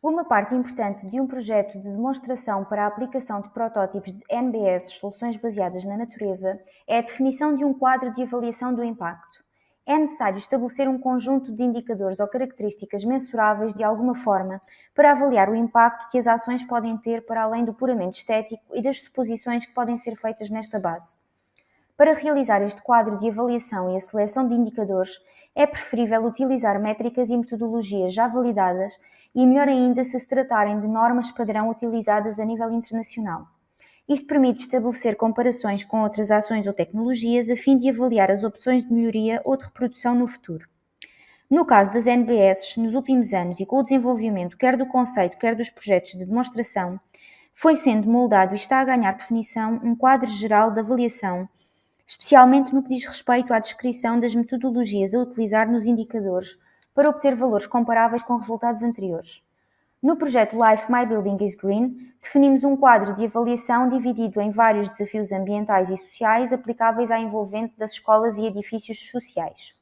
Uma parte importante de um projeto de demonstração para a aplicação de protótipos de NBS, soluções baseadas na natureza, é a definição de um quadro de avaliação do impacto. É necessário estabelecer um conjunto de indicadores ou características mensuráveis de alguma forma para avaliar o impacto que as ações podem ter para além do puramente estético e das suposições que podem ser feitas nesta base. Para realizar este quadro de avaliação e a seleção de indicadores, é preferível utilizar métricas e metodologias já validadas e melhor ainda se tratarem de normas padrão utilizadas a nível internacional. Isto permite estabelecer comparações com outras ações ou tecnologias a fim de avaliar as opções de melhoria ou de reprodução no futuro. No caso das NBS, nos últimos anos e com o desenvolvimento quer do conceito, quer dos projetos de demonstração, foi sendo moldado e está a ganhar definição um quadro geral de avaliação, especialmente no que diz respeito à descrição das metodologias a utilizar nos indicadores para obter valores comparáveis com resultados anteriores. No projeto Life My Building is Green, definimos um quadro de avaliação dividido em vários desafios ambientais e sociais aplicáveis à envolvente das escolas e edifícios sociais.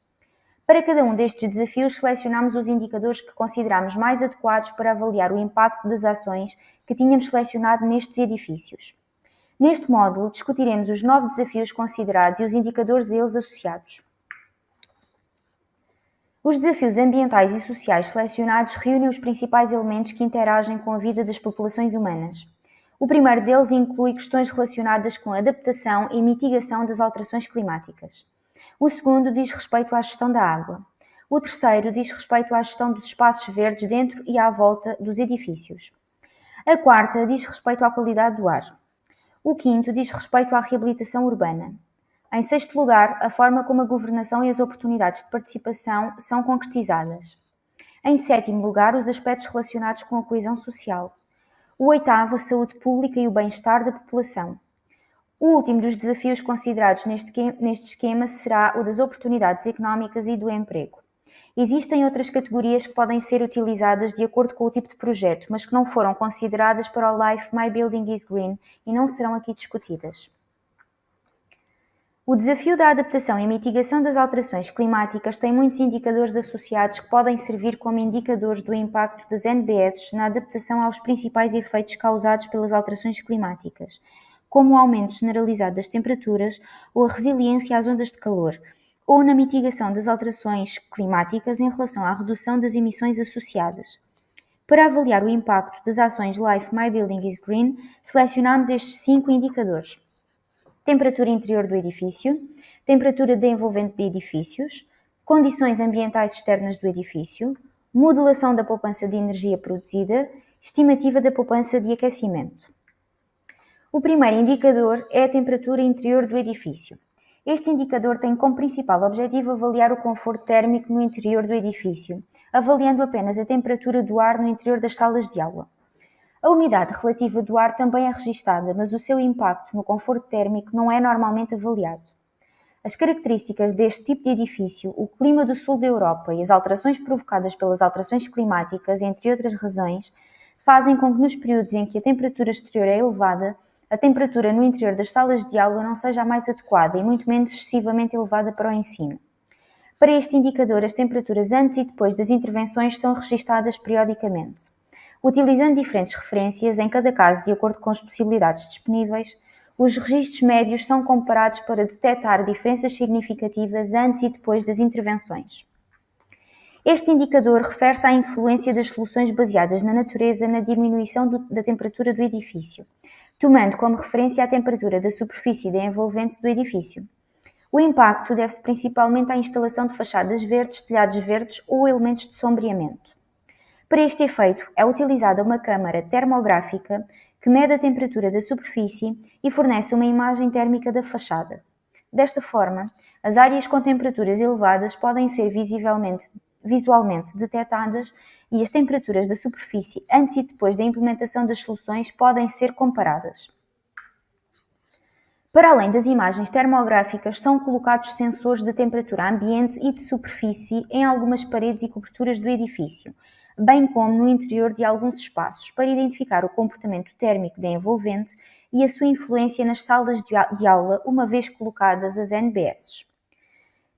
Para cada um destes desafios, selecionamos os indicadores que consideramos mais adequados para avaliar o impacto das ações que tínhamos selecionado nestes edifícios. Neste módulo, discutiremos os 9 desafios considerados e os indicadores a eles associados. Os desafios ambientais e sociais selecionados reúnem os principais elementos que interagem com a vida das populações humanas. O primeiro deles inclui questões relacionadas com a adaptação e mitigação das alterações climáticas. O segundo diz respeito à gestão da água. O terceiro diz respeito à gestão dos espaços verdes dentro e à volta dos edifícios. A quarta diz respeito à qualidade do ar. O quinto diz respeito à reabilitação urbana. Em sexto lugar, a forma como a governação e as oportunidades de participação são concretizadas. Em sétimo lugar, os aspectos relacionados com a coesão social. O oitavo, a saúde pública e o bem-estar da população. O último dos desafios considerados neste esquema será o das oportunidades económicas e do emprego. Existem outras categorias que podem ser utilizadas de acordo com o tipo de projeto, mas que não foram consideradas para o Life My Building is Green e não serão aqui discutidas. O desafio da adaptação e mitigação das alterações climáticas tem muitos indicadores associados que podem servir como indicadores do impacto das NBS na adaptação aos principais efeitos causados pelas alterações climáticas, como o aumento generalizado das temperaturas ou a resiliência às ondas de calor, ou na mitigação das alterações climáticas em relação à redução das emissões associadas. Para avaliar o impacto das ações Life My Building is Green, selecionamos estes 5 indicadores: temperatura interior do edifício, temperatura de envolvente de edifícios, condições ambientais externas do edifício, modulação da poupança de energia produzida, estimativa da poupança de aquecimento. O primeiro indicador é a temperatura interior do edifício. Este indicador tem como principal objetivo avaliar o conforto térmico no interior do edifício, avaliando apenas a temperatura do ar no interior das salas de aula. A umidade relativa do ar também é registada, mas o seu impacto no conforto térmico não é normalmente avaliado. As características deste tipo de edifício, o clima do sul da Europa e as alterações provocadas pelas alterações climáticas, entre outras razões, fazem com que nos períodos em que a temperatura exterior é elevada, a temperatura no interior das salas de aula não seja a mais adequada e muito menos excessivamente elevada para o ensino. Para este indicador, as temperaturas antes e depois das intervenções são registadas periodicamente. Utilizando diferentes referências, em cada caso de acordo com as possibilidades disponíveis, os registros médios são comparados para detectar diferenças significativas antes e depois das intervenções. Este indicador refere-se à influência das soluções baseadas na natureza na diminuição da temperatura do edifício, tomando como referência a temperatura da superfície da envolvente do edifício. O impacto deve-se principalmente à instalação de fachadas verdes, telhados verdes ou elementos de sombreamento. Para este efeito, é utilizada uma câmara termográfica que mede a temperatura da superfície e fornece uma imagem térmica da fachada. Desta forma, as áreas com temperaturas elevadas podem ser visualmente detectadas e as temperaturas da superfície antes e depois da implementação das soluções podem ser comparadas. Para além das imagens termográficas, são colocados sensores de temperatura ambiente e de superfície em algumas paredes e coberturas do edifício, bem como no interior de alguns espaços, para identificar o comportamento térmico da envolvente e a sua influência nas salas de aula, uma vez colocadas as NBS.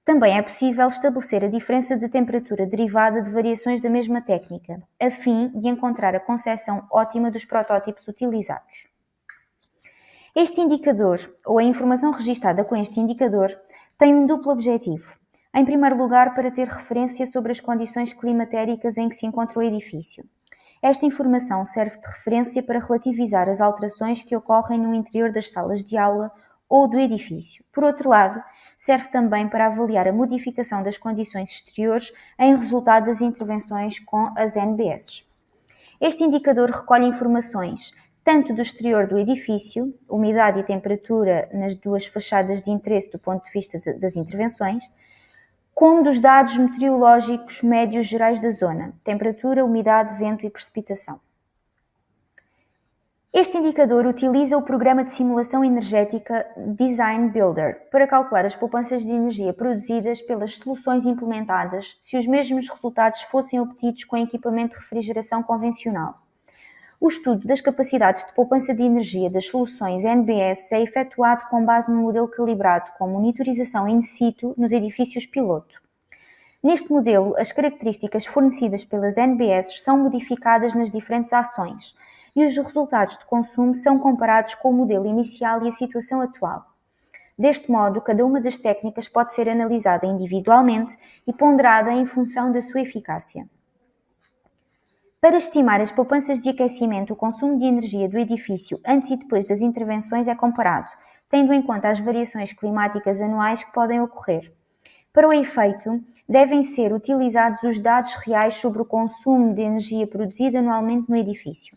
Também é possível estabelecer a diferença de temperatura derivada de variações da mesma técnica, a fim de encontrar a concepção ótima dos protótipos utilizados. Este indicador, ou a informação registada com este indicador, tem um duplo objetivo. Em primeiro lugar, para ter referência sobre as condições climatéricas em que se encontra o edifício. Esta informação serve de referência para relativizar as alterações que ocorrem no interior das salas de aula ou do edifício. Por outro lado, serve também para avaliar a modificação das condições exteriores em resultado das intervenções com as NBS. Este indicador recolhe informações tanto do exterior do edifício, umidade e temperatura nas duas fachadas de interesse do ponto de vista das intervenções, como dos dados meteorológicos médios gerais da zona, temperatura, umidade, vento e precipitação. Este indicador utiliza o programa de simulação energética Design Builder para calcular as poupanças de energia produzidas pelas soluções implementadas se os mesmos resultados fossem obtidos com equipamento de refrigeração convencional. O estudo das capacidades de poupança de energia das soluções NBS é efetuado com base num modelo calibrado com monitorização in situ nos edifícios piloto. Neste modelo, as características fornecidas pelas NBS são modificadas nas diferentes ações e os resultados de consumo são comparados com o modelo inicial e a situação atual. Deste modo, cada uma das técnicas pode ser analisada individualmente e ponderada em função da sua eficácia. Para estimar as poupanças de aquecimento, o consumo de energia do edifício antes e depois das intervenções é comparado, tendo em conta as variações climáticas anuais que podem ocorrer. Para o efeito, devem ser utilizados os dados reais sobre o consumo de energia produzida anualmente no edifício.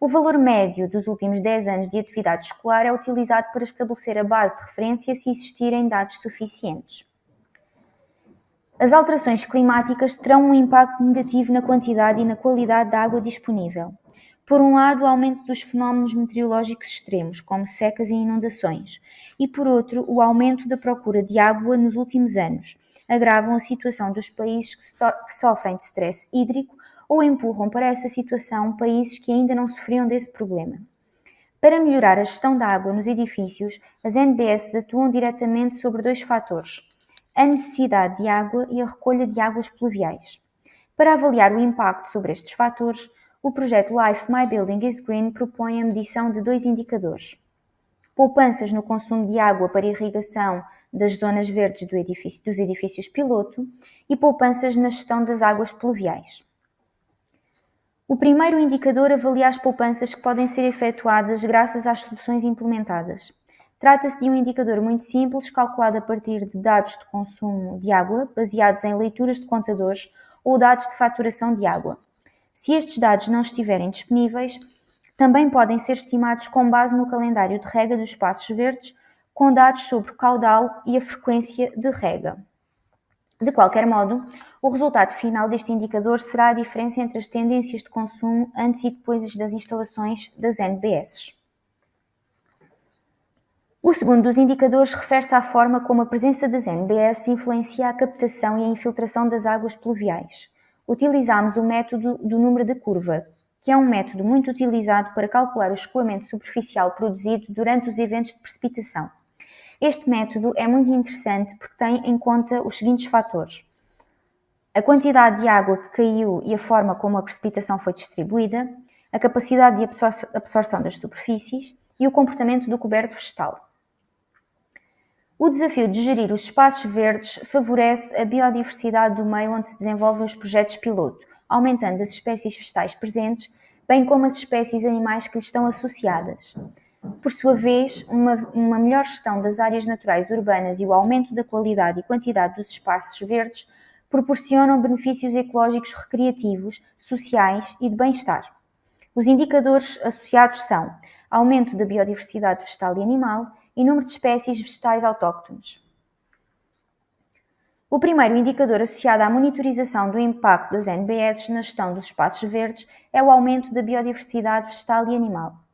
O valor médio dos últimos 10 anos de atividade escolar é utilizado para estabelecer a base de referência se existirem dados suficientes. As alterações climáticas terão um impacto negativo na quantidade e na qualidade da água disponível. Por um lado, o aumento dos fenómenos meteorológicos extremos, como secas e inundações, e por outro, o aumento da procura de água nos últimos anos, agravam a situação dos países que sofrem de stress hídrico ou empurram para essa situação países que ainda não sofriam desse problema. Para melhorar a gestão da água nos edifícios, as NBS atuam diretamente sobre dois fatores: a necessidade de água e a recolha de águas pluviais. Para avaliar o impacto sobre estes fatores, o projeto Life My Building is Green propõe a medição de dois indicadores: poupanças no consumo de água para irrigação das zonas verdes dos edifícios piloto e poupanças na gestão das águas pluviais. O primeiro indicador avalia as poupanças que podem ser efetuadas graças às soluções implementadas. Trata-se de um indicador muito simples, calculado a partir de dados de consumo de água, baseados em leituras de contadores ou dados de faturação de água. Se estes dados não estiverem disponíveis, também podem ser estimados com base no calendário de rega dos espaços verdes, com dados sobre o caudal e a frequência de rega. De qualquer modo, o resultado final deste indicador será a diferença entre as tendências de consumo antes e depois das instalações das NBS. O segundo dos indicadores refere-se à forma como a presença das NBS influencia a captação e a infiltração das águas pluviais. Utilizamos o método do número de curva, que é um método muito utilizado para calcular o escoamento superficial produzido durante os eventos de precipitação. Este método é muito interessante porque tem em conta os seguintes fatores: a quantidade de água que caiu e a forma como a precipitação foi distribuída, a capacidade de absorção das superfícies e o comportamento do coberto vegetal. O desafio de gerir os espaços verdes favorece a biodiversidade do meio onde se desenvolvem os projetos piloto, aumentando as espécies vegetais presentes, bem como as espécies animais que lhes estão associadas. Por sua vez, uma melhor gestão das áreas naturais urbanas e o aumento da qualidade e quantidade dos espaços verdes proporcionam benefícios ecológicos recreativos, sociais e de bem-estar. Os indicadores associados são aumento da biodiversidade vegetal e animal e número de espécies vegetais autóctones. O primeiro indicador associado à monitorização do impacto das NBS na gestão dos espaços verdes é o aumento da biodiversidade vegetal e animal.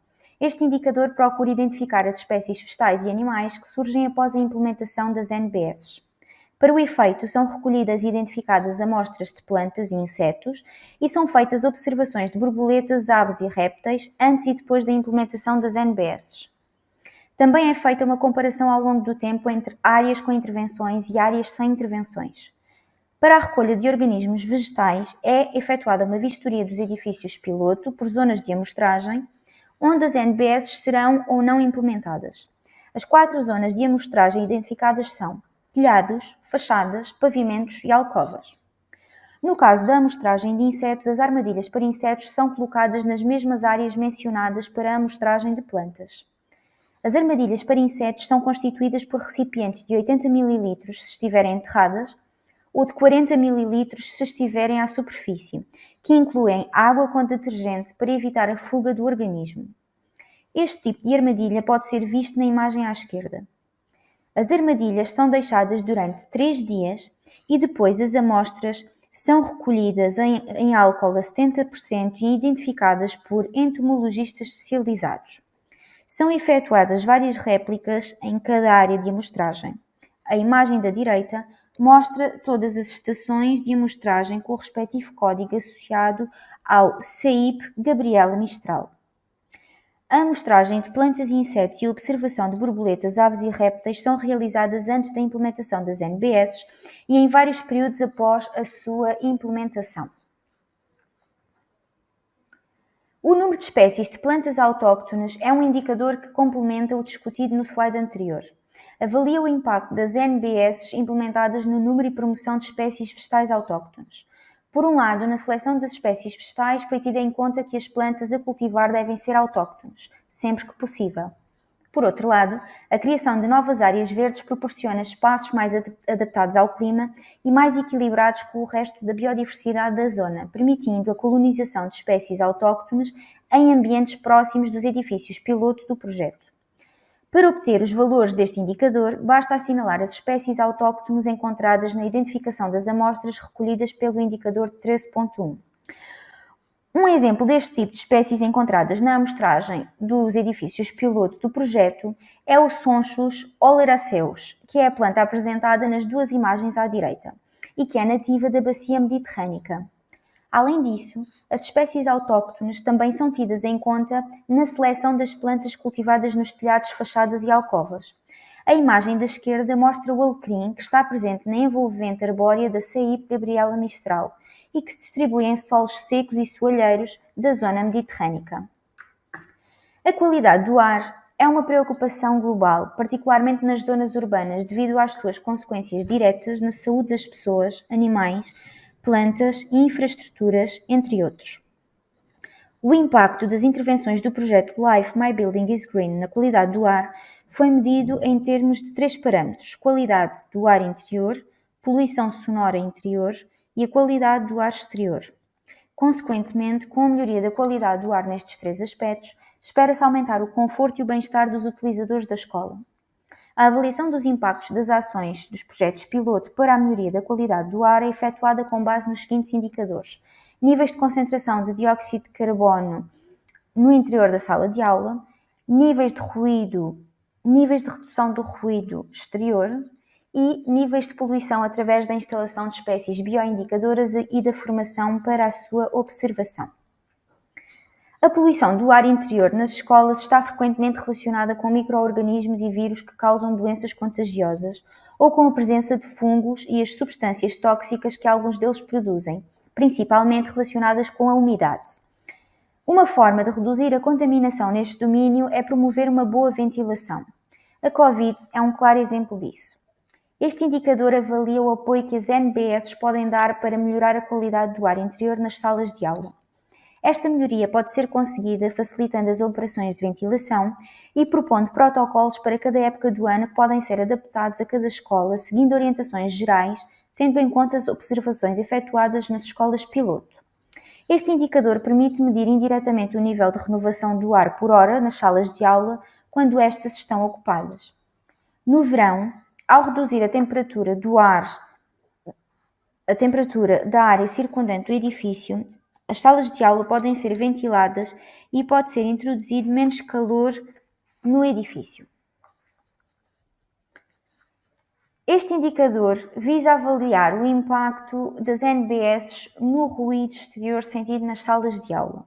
Este indicador procura identificar as espécies vegetais e animais que surgem após a implementação das NBS. Para o efeito, são recolhidas e identificadas amostras de plantas e insetos e são feitas observações de borboletas, aves e répteis antes e depois da implementação das NBS. Também é feita uma comparação ao longo do tempo entre áreas com intervenções e áreas sem intervenções. Para a recolha de organismos vegetais, é efetuada uma vistoria dos edifícios piloto por zonas de amostragem, onde as NBS serão ou não implementadas. As 4 zonas de amostragem identificadas são telhados, fachadas, pavimentos e alcovas. No caso da amostragem de insetos, as armadilhas para insetos são colocadas nas mesmas áreas mencionadas para a amostragem de plantas. As armadilhas para insetos são constituídas por recipientes de 80 ml se estiverem enterradas ou de 40 ml se estiverem à superfície, que incluem água com detergente para evitar a fuga do organismo. Este tipo de armadilha pode ser visto na imagem à esquerda. As armadilhas são deixadas durante 3 dias e depois as amostras são recolhidas em álcool a 70% e identificadas por entomologistas especializados. São efetuadas várias réplicas em cada área de amostragem. A imagem da direita mostra todas as estações de amostragem com o respectivo código associado ao CEIP Gabriela Mistral. A amostragem de plantas e insetos e a observação de borboletas, aves e répteis são realizadas antes da implementação das NBS e em vários períodos após a sua implementação. O número de espécies de plantas autóctones é um indicador que complementa o discutido no slide anterior. Avalia o impacto das NBS implementadas no número e promoção de espécies vegetais autóctones. Por um lado, na seleção das espécies vegetais foi tida em conta que as plantas a cultivar devem ser autóctones, sempre que possível. Por outro lado, a criação de novas áreas verdes proporciona espaços mais adaptados ao clima e mais equilibrados com o resto da biodiversidade da zona, permitindo a colonização de espécies autóctones em ambientes próximos dos edifícios piloto do projeto. Para obter os valores deste indicador, basta assinalar as espécies autóctones encontradas na identificação das amostras recolhidas pelo indicador 13.1. Um exemplo deste tipo de espécies encontradas na amostragem dos edifícios piloto do projeto é o Sonchus oleraceus, que é a planta apresentada nas 2 imagens à direita e que é nativa da bacia mediterrânica. Além disso, as espécies autóctones também são tidas em conta na seleção das plantas cultivadas nos telhados, fachadas e alcovas. A imagem da esquerda mostra o alecrim, que está presente na envolvente arbórea da CEIP Gabriela Mistral e que se distribui em solos secos e soalheiros da zona mediterrânica. A qualidade do ar é uma preocupação global, particularmente nas zonas urbanas, devido às suas consequências diretas na saúde das pessoas, animais, plantas e infraestruturas, entre outros. O impacto das intervenções do projeto Life My Building is Green na qualidade do ar foi medido em termos de 3 parâmetros: qualidade do ar interior, poluição sonora interior e a qualidade do ar exterior. Consequentemente, com a melhoria da qualidade do ar nestes 3 aspectos, espera-se aumentar o conforto e o bem-estar dos utilizadores da escola. A avaliação dos impactos das ações dos projetos piloto para a melhoria da qualidade do ar é efetuada com base nos seguintes indicadores: níveis de concentração de dióxido de carbono no interior da sala de aula, níveis de redução do ruído exterior e níveis de poluição através da instalação de espécies bioindicadoras e da formação para a sua observação. A poluição do ar interior nas escolas está frequentemente relacionada com micro-organismos e vírus que causam doenças contagiosas ou com a presença de fungos e as substâncias tóxicas que alguns deles produzem, principalmente relacionadas com a umidade. Uma forma de reduzir a contaminação neste domínio é promover uma boa ventilação. A Covid é um claro exemplo disso. Este indicador avalia o apoio que as NBS podem dar para melhorar a qualidade do ar interior nas salas de aula. Esta melhoria pode ser conseguida facilitando as operações de ventilação e propondo protocolos para cada época do ano que podem ser adaptados a cada escola, seguindo orientações gerais, tendo em conta as observações efetuadas nas escolas piloto. Este indicador permite medir indiretamente o nível de renovação do ar por hora nas salas de aula quando estas estão ocupadas. No verão, ao reduzir a temperatura da área circundante do edifício, as salas de aula podem ser ventiladas e pode ser introduzido menos calor no edifício. Este indicador visa avaliar o impacto das NBS no ruído exterior sentido nas salas de aula.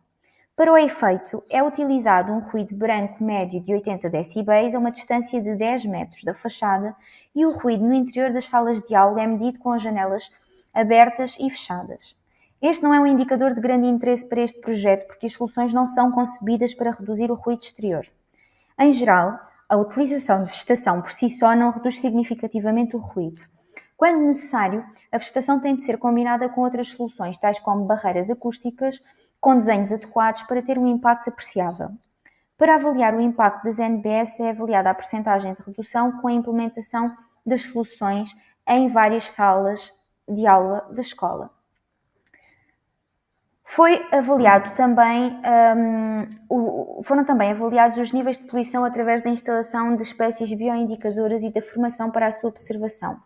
Para o efeito, é utilizado um ruído branco médio de 80 decibéis a uma distância de 10 metros da fachada e o ruído no interior das salas de aula é medido com as janelas abertas e fechadas. Este não é um indicador de grande interesse para este projeto porque as soluções não são concebidas para reduzir o ruído exterior. Em geral, a utilização de vegetação por si só não reduz significativamente o ruído. Quando necessário, a vegetação tem de ser combinada com outras soluções, tais como barreiras acústicas, com desenhos adequados para ter um impacto apreciável. Para avaliar o impacto das NBS é avaliada a percentagem de redução com a implementação das soluções em várias salas de aula da escola. Foram também avaliados os níveis de poluição através da instalação de espécies bioindicadoras e da formação para a sua observação.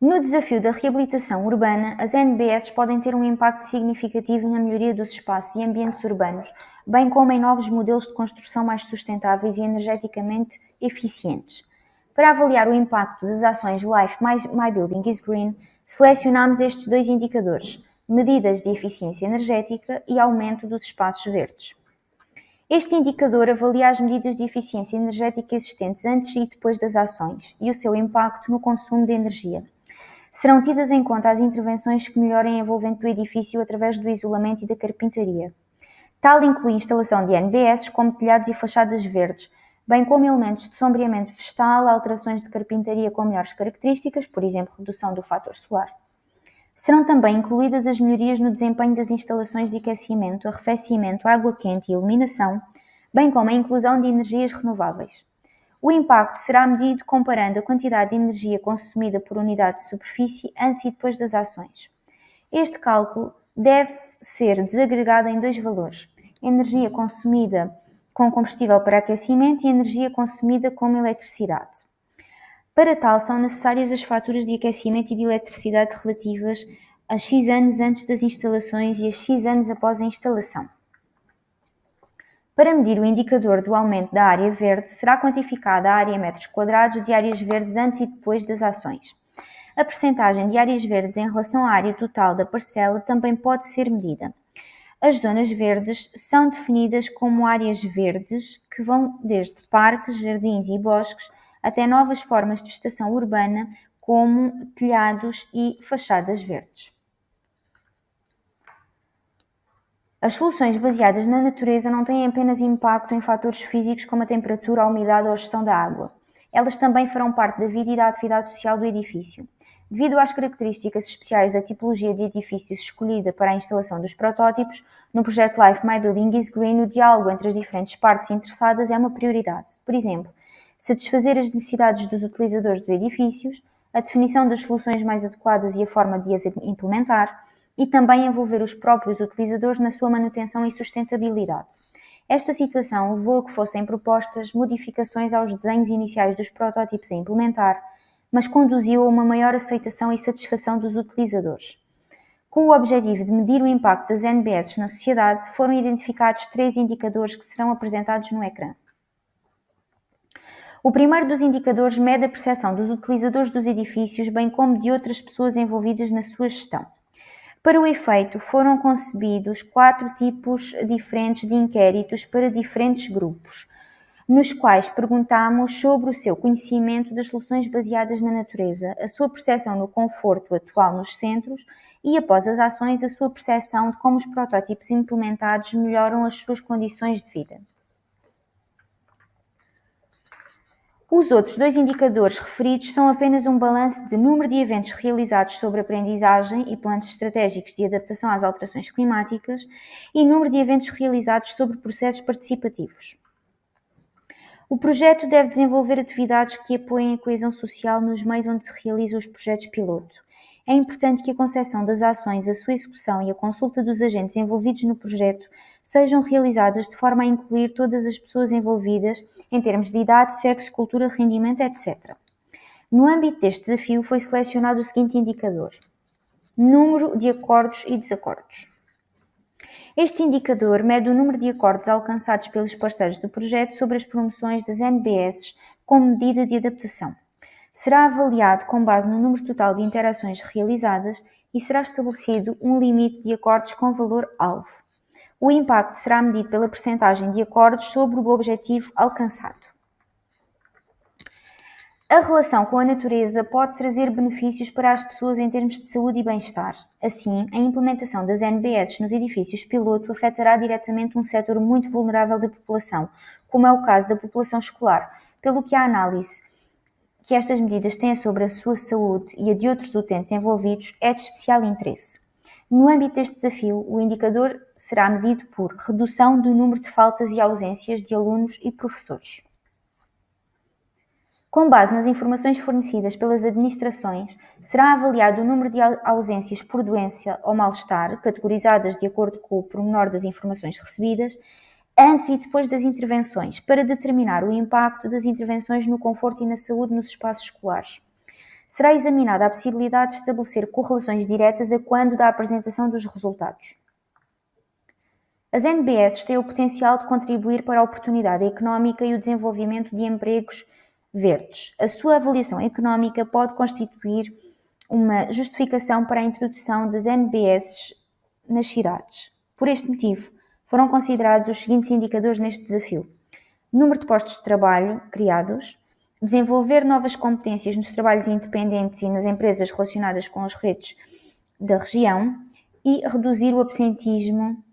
No desafio da reabilitação urbana, as NBS podem ter um impacto significativo na melhoria dos espaços e ambientes urbanos, bem como em novos modelos de construção mais sustentáveis e energeticamente eficientes. Para avaliar o impacto das ações Life My Building is Green, selecionamos estes dois indicadores: medidas de eficiência energética e aumento dos espaços verdes. Este indicador avalia as medidas de eficiência energética existentes antes e depois das ações e o seu impacto no consumo de energia. Serão tidas em conta as intervenções que melhorem a envolvente do edifício através do isolamento e da carpintaria. Tal inclui instalação de NBS como telhados e fachadas verdes, bem como elementos de sombreamento vegetal, alterações de carpintaria com melhores características, por exemplo, redução do fator solar. Serão também incluídas as melhorias no desempenho das instalações de aquecimento, arrefecimento, água quente e iluminação, bem como a inclusão de energias renováveis. O impacto será medido comparando a quantidade de energia consumida por unidade de superfície antes e depois das ações. Este cálculo deve ser desagregado em dois valores: energia consumida com combustível para aquecimento e energia consumida como eletricidade. Para tal, são necessárias as faturas de aquecimento e de eletricidade relativas a X anos antes das instalações e a X anos após a instalação. Para medir o indicador do aumento da área verde, será quantificada a área em metros quadrados de áreas verdes antes e depois das ações. A percentagem de áreas verdes em relação à área total da parcela também pode ser medida. As zonas verdes são definidas como áreas verdes que vão desde parques, jardins e bosques até novas formas de vegetação urbana, como telhados e fachadas verdes. As soluções baseadas na natureza não têm apenas impacto em fatores físicos como a temperatura, a umidade ou a gestão da água. Elas também farão parte da vida e da atividade social do edifício. Devido às características especiais da tipologia de edifícios escolhida para a instalação dos protótipos, no projeto Life My Building is Green, o diálogo entre as diferentes partes interessadas é uma prioridade. Por exemplo, satisfazer as necessidades dos utilizadores dos edifícios, a definição das soluções mais adequadas e a forma de as implementar, e também envolver os próprios utilizadores na sua manutenção e sustentabilidade. Esta situação levou a que fossem propostas modificações aos desenhos iniciais dos protótipos a implementar, mas conduziu a uma maior aceitação e satisfação dos utilizadores. Com o objetivo de medir o impacto das NBS na sociedade, foram identificados 3 indicadores que serão apresentados no ecrã. O primeiro dos indicadores mede a percepção dos utilizadores dos edifícios, bem como de outras pessoas envolvidas na sua gestão. Para o efeito, foram concebidos 4 tipos diferentes de inquéritos para diferentes grupos, nos quais perguntamos sobre o seu conhecimento das soluções baseadas na natureza, a sua percepção no conforto atual nos centros e, após as ações, a sua percepção de como os protótipos implementados melhoram as suas condições de vida. Os outros 2 indicadores referidos são apenas um balanço de número de eventos realizados sobre aprendizagem e planos estratégicos de adaptação às alterações climáticas e número de eventos realizados sobre processos participativos. O projeto deve desenvolver atividades que apoiem a coesão social nos meios onde se realizam os projetos piloto. É importante que a concepção das ações, a sua execução e a consulta dos agentes envolvidos no projeto sejam realizadas de forma a incluir todas as pessoas envolvidas em termos de idade, sexo, cultura, rendimento, etc. No âmbito deste desafio foi selecionado o seguinte indicador: número de acordos e desacordos. Este indicador mede o número de acordos alcançados pelos parceiros do projeto sobre as promoções das NBS como medida de adaptação. Será avaliado com base no número total de interações realizadas e será estabelecido um limite de acordos com valor-alvo. O impacto será medido pela percentagem de acordos sobre o objetivo alcançado. A relação com a natureza pode trazer benefícios para as pessoas em termos de saúde e bem-estar. Assim, a implementação das NBS nos edifícios piloto afetará diretamente um setor muito vulnerável da população, como é o caso da população escolar, pelo que a análise que estas medidas têm sobre a sua saúde e a de outros utentes envolvidos é de especial interesse. No âmbito deste desafio, o indicador será medido por redução do número de faltas e ausências de alunos e professores. Com base nas informações fornecidas pelas administrações, será avaliado o número de ausências por doença ou mal-estar, categorizadas de acordo com o pormenor das informações recebidas, antes e depois das intervenções, para determinar o impacto das intervenções no conforto e na saúde nos espaços escolares. Será examinada a possibilidade de estabelecer correlações diretas a quando da apresentação dos resultados. As NBS têm o potencial de contribuir para a oportunidade económica e o desenvolvimento de empregos verdes. A sua avaliação económica pode constituir uma justificação para a introdução das NBS nas cidades. Por este motivo, foram considerados os seguintes indicadores neste desafio: número de postos de trabalho criados, desenvolver novas competências nos trabalhos independentes e nas empresas relacionadas com as redes da região e reduzir o absentismo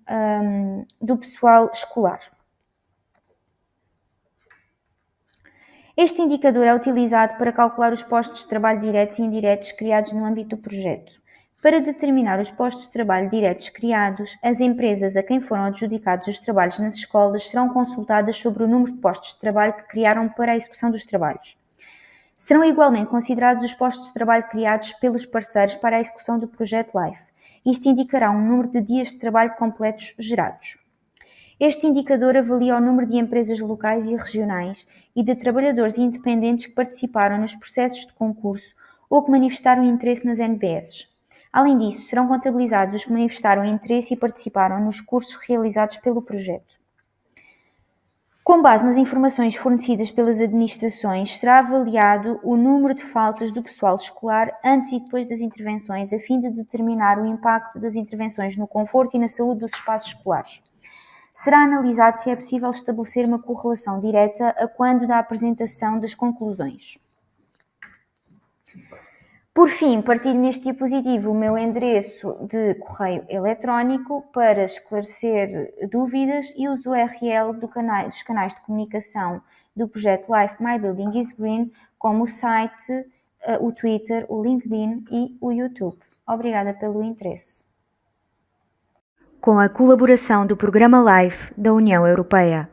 do pessoal escolar. Este indicador é utilizado para calcular os postos de trabalho diretos e indiretos criados no âmbito do projeto. Para determinar os postos de trabalho diretos criados, as empresas a quem foram adjudicados os trabalhos nas escolas serão consultadas sobre o número de postos de trabalho que criaram para a execução dos trabalhos. Serão igualmente considerados os postos de trabalho criados pelos parceiros para a execução do projeto LIFE. Isto indicará um número de dias de trabalho completos gerados. Este indicador avalia o número de empresas locais e regionais e de trabalhadores independentes que participaram nos processos de concurso ou que manifestaram interesse nas NBS. Além disso, serão contabilizados os que manifestaram interesse e participaram nos cursos realizados pelo projeto. Com base nas informações fornecidas pelas administrações, será avaliado o número de faltas do pessoal escolar antes e depois das intervenções, a fim de determinar o impacto das intervenções no conforto e na saúde dos espaços escolares. Será analisado se é possível estabelecer uma correlação direta a quando da apresentação das conclusões. Por fim, partilho neste diapositivo o meu endereço de correio eletrónico para esclarecer dúvidas e os URL dos canais de comunicação do projeto Life My Building is Green, como o site, o Twitter, o LinkedIn e o YouTube. Obrigada pelo interesse. Com a colaboração do Programa LIFE da União Europeia.